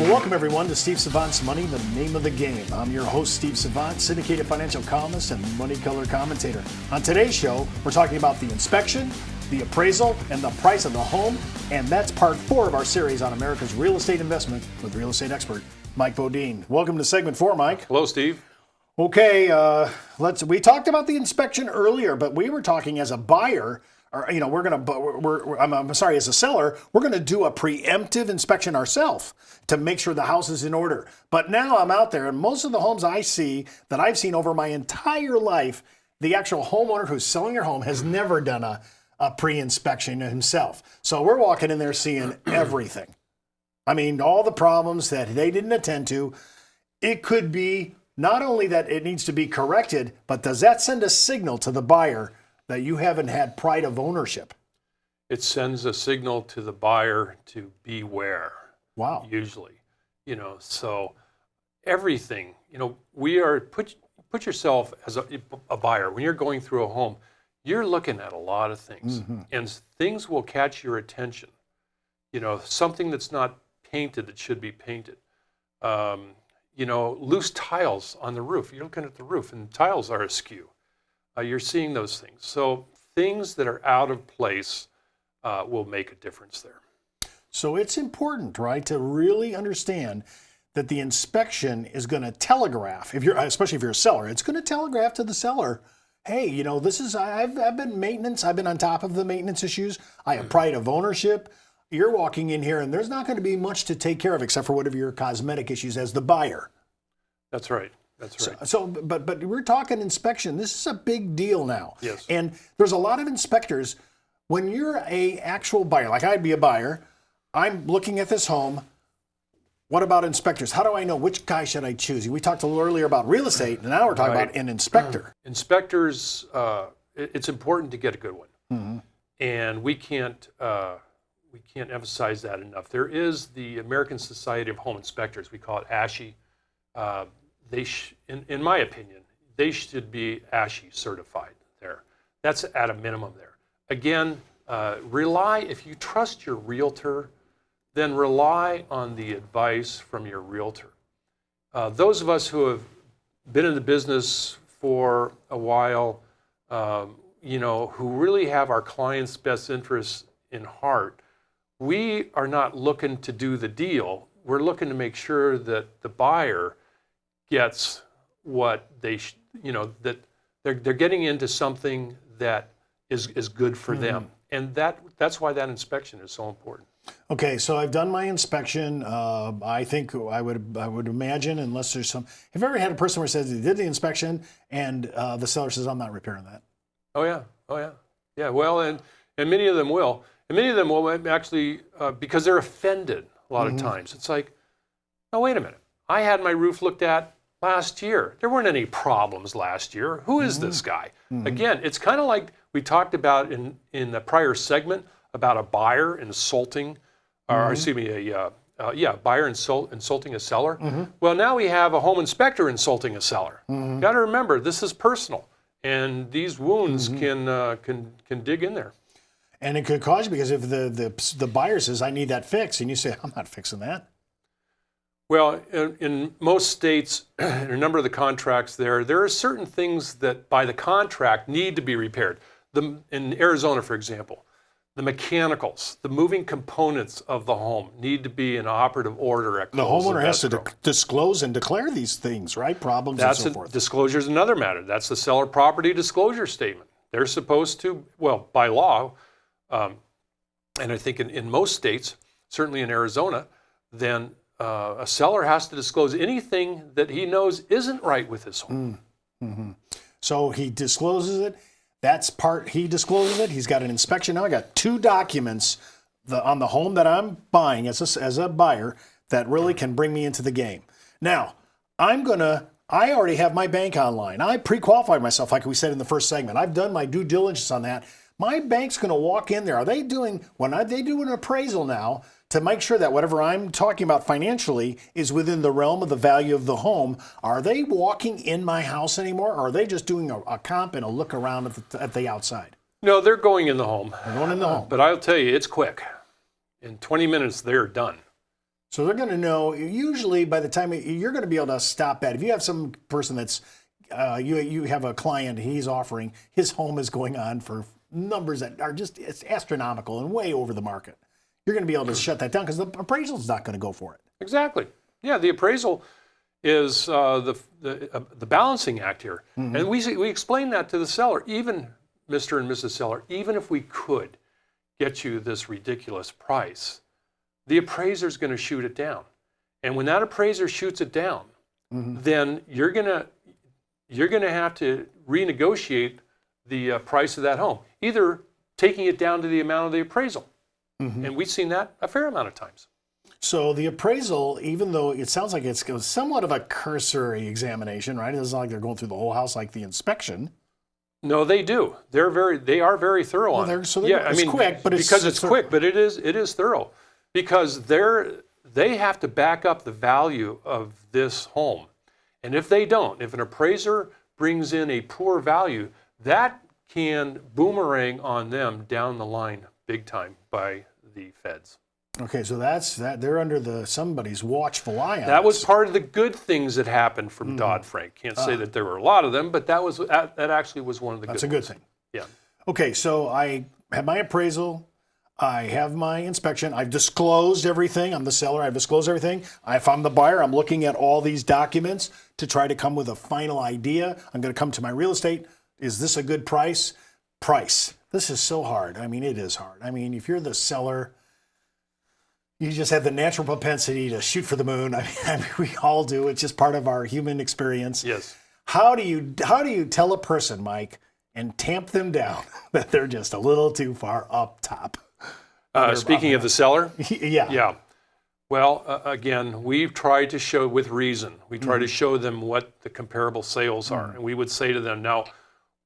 Well, welcome everyone to Steve Savant's Money, the name of the game. I'm your host, Steve Savant, syndicated financial columnist and money color commentator. On today's show, we're talking about the inspection, the appraisal, and the price of the home. And that's part 4 of our series on America's real estate investment with real estate expert Mike Bodeen. Welcome to segment 4, Mike. Hello, Steve. Okay, we talked about the inspection earlier, but we were talking as a buyer, or as a seller, we're gonna do a preemptive inspection ourselves to make sure the house is in order. But now I'm out there, and most of the homes I see that I've seen over my entire life, the actual homeowner who's selling their home has never done a pre-inspection himself. So we're walking in there seeing everything. I mean, all the problems that they didn't attend to. It could be not only that it needs to be corrected, but does that send a signal to the buyer that you haven't had pride of ownership? It sends a signal to the buyer to beware. Wow. Usually, so everything, put yourself as a buyer. When you're going through a home, you're looking at a lot of things, and things will catch your attention. Something that's not painted that should be painted. Loose tiles on the roof. You're looking at the roof, and tiles are askew. You're seeing those things. So things that are out of place will make a difference there. So it's important, right, to really understand that the inspection is going to telegraph, especially if you're a seller, it's going to telegraph to the seller, hey, I've been maintenance, I've been on top of the maintenance issues, I have pride of ownership. You're walking in here and there's not going to be much to take care of except for whatever your cosmetic issues as the buyer. That's right. That's right. But we're talking inspection. This is a big deal now. Yes. And there's a lot of inspectors. When you're a actual buyer, like I'd be a buyer, I'm looking at this home. What about inspectors? How do I know which guy should I choose? We talked a little earlier about real estate, and now we're talking about an inspector. Inspectors, it's important to get a good one, and we can't emphasize that enough. There is the American Society of Home Inspectors. We call it ASHI. In my opinion, they should be ASHI certified there. That's at a minimum there. Again, if you trust your realtor, then rely on the advice from your realtor. Those of us who have been in the business for a while, who really have our clients' best interests in heart, we are not looking to do the deal. We're looking to make sure that the buyer gets what that they're getting into something that is good for them, and that's why that inspection is so important. Okay, so I've done my inspection. I think I would imagine, unless there's some. Have you ever had a person where says they did the inspection and the seller says, "I'm not repairing that"? Oh yeah. Well, and many of them will, and many of them will actually because they're offended a lot of times. It's like, oh, wait a minute, I had my roof looked at last year. There weren't any problems last year. Who is this guy? Again, it's kind of like we talked about in the prior segment about a buyer insulting, buyer insulting a seller. Well, now we have a home inspector insulting a seller. Got to remember, this is personal, and these wounds can dig in there. And it could cause you, because if the buyer says, "I need that fixed," and you say, "I'm not fixing that." Well, in most states, in a number of the contracts there are certain things that by the contract need to be repaired. In Arizona, for example, the mechanicals, the moving components of the home need to be in operative order at close. The homeowner has to disclose and declare these things, right? Problems and so forth. Disclosure is another matter. That's the seller property disclosure statement. They're supposed to, by law, and I think in most states, certainly in Arizona, then a seller has to disclose anything that he knows isn't right with his home. So he discloses it. He discloses it. He's got an inspection. Now I got 2 documents on the home that I'm buying as a buyer that really can bring me into the game. Now, I already have my bank online. I pre-qualified myself, like we said in the first segment. I've done my due diligence on that. My bank's going to walk in there. When they do an appraisal now, to make sure that whatever I'm talking about financially is within the realm of the value of the home, are they walking in my house anymore, or are they just doing a comp and a look around at the outside? No, they're going in the home. They're going in the home. But I'll tell you, it's quick. In 20 minutes, they're done. So they're going to know, usually by the time you're going to be able to stop that. If you have some person that's, you have a client, he's offering, his home is going on for numbers that are just, it's astronomical and way over the market. You're going to be able to shut that down because the appraisal's not going to go for it. Exactly. Yeah, the appraisal is the balancing act here. And we explain that to the seller, even Mr. and Mrs. Seller, even if we could get you this ridiculous price, the appraiser's going to shoot it down. And when that appraiser shoots it down, then you're going to have to renegotiate the price of that home, either taking it down to the amount of the appraisal. And we've seen that a fair amount of times. So the appraisal, even though it sounds like it's somewhat of a cursory examination, right? It's not like they're going through the whole house like the inspection. No, they do. They are very thorough on it. So it's quick, but because it's quick, but it is thorough, because they have to back up the value of this home, and if they don't, if an appraiser brings in a poor value, that can boomerang on them down the line big time by the feds. Okay, so that's that. They're under somebody's watchful eye on That was this. part of the good things that happened from Dodd-Frank. Can't say that there were a lot of them, but that actually was one of the good. That's a good thing. Yeah. Okay, so I have my appraisal, I have my inspection, I've disclosed everything. I'm the seller, I've disclosed everything. If I'm the buyer, I'm looking at all these documents to try to come with a final idea. I'm going to come to my real estate. Is this a good price? Price. This is so hard. I mean, it is hard. I mean, if you're the seller, you just have the natural propensity to shoot for the moon. I mean, we all do. It's just part of our human experience. Yes. How do you tell a person, Mike, and tamp them down that they're just a little too far up top? Speaking of the seller? Yeah. Yeah. Well, again, we've tried to show with reason. We try to show them what the comparable sales are. And we would say to them, now,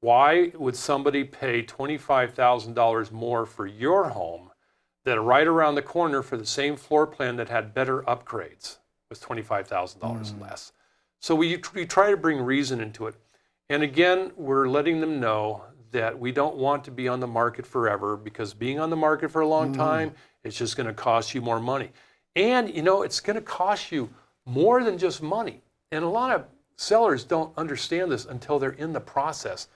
why would somebody pay $25,000 more for your home that right around the corner for the same floor plan that had better upgrades was $25,000 less? So we try to bring reason into it. And again, we're letting them know that we don't want to be on the market forever, because being on the market for a long time, it's just going to cost you more money. And, it's going to cost you more than just money. And a lot of sellers don't understand this until they're in the process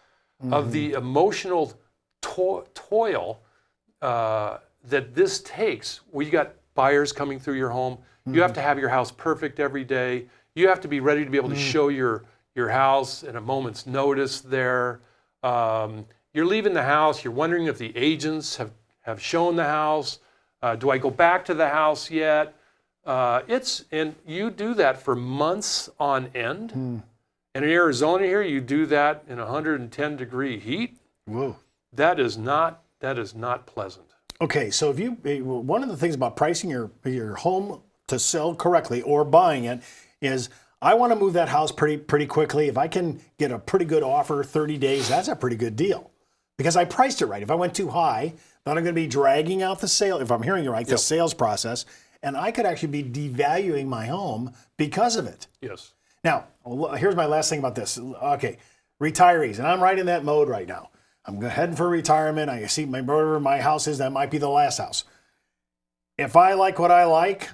of the emotional toil that this takes. Where you got buyers coming through your home. You have to have your house perfect every day. You have to be ready to be able to show your house at a moment's notice there. You're leaving the house. You're wondering if the agents have shown the house. Do I go back to the house yet? And you do that for months on end. And in Arizona here, you do that in 110-degree heat. Whoa. That is not pleasant. Okay, so one of the things about pricing your home to sell correctly or buying it is, I want to move that house pretty quickly. If I can get a pretty good offer, 30 days, that's a pretty good deal, because I priced it right. If I went too high, then I'm going to be dragging out the sale, if I'm hearing you right, the sales process, and I could actually be devaluing my home because of it. Yes. Now, here's my last thing about this. Okay, retirees, and I'm right in that mode right now. I'm heading for retirement. I see wherever my house is, that might be the last house. If I like what I like,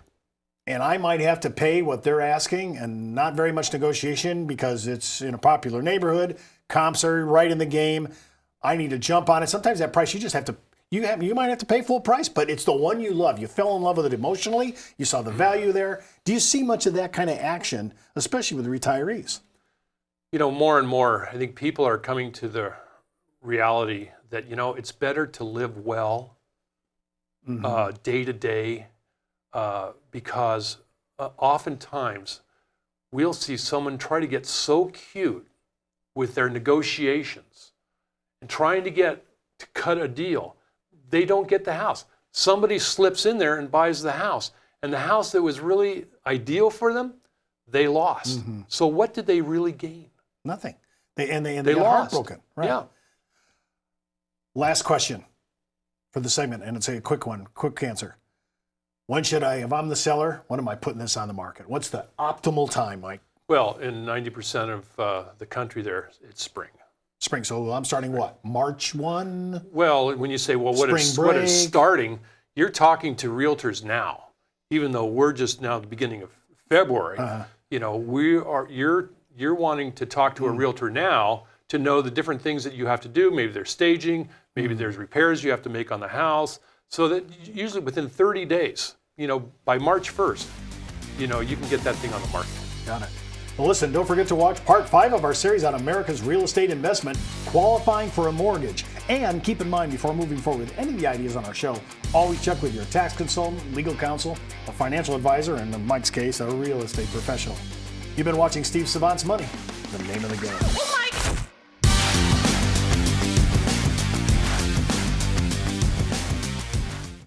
and I might have to pay what they're asking and not very much negotiation because it's in a popular neighborhood, comps are right in the game, I need to jump on it. Sometimes that price, you might have to pay full price, but it's the one you love. You fell in love with it emotionally. You saw the value there. Do you see much of that kind of action, especially with retirees? More and more, I think people are coming to the reality that, it's better to live well day to day, because oftentimes we'll see someone try to get so cute with their negotiations and trying to cut a deal. They don't get the house. Somebody slips in there and buys the house, and the house that was really ideal for them, they lost. So what did they really gain? Nothing. They got lost. heartbroken. Right? Yeah. Last question for the segment, and it's a quick one, quick answer. When should if I'm the seller, when am I putting this on the market? What's the optimal time, Mike? Well, in 90% of the country there, it's spring. Spring, so I'm starting what? March 1? Well, when you say, what is starting, you're talking to realtors now. even though we're just now at the beginning of February, you know, you're wanting to talk to a realtor now to know the different things that you have to do. Maybe there's staging, maybe there's repairs you have to make on the house, so that usually within 30 days, you know, by March 1st, you know, you can get that thing on the market. Got it. Well, listen, don't forget to watch part 5 of our series on America's real estate investment, qualifying for a mortgage. And keep in mind, before moving forward with any of the ideas on our show, always check with your tax consultant, legal counsel, a financial advisor, and in Mike's case, a real estate professional. You've been watching Steve Savant's Money, the name of the game.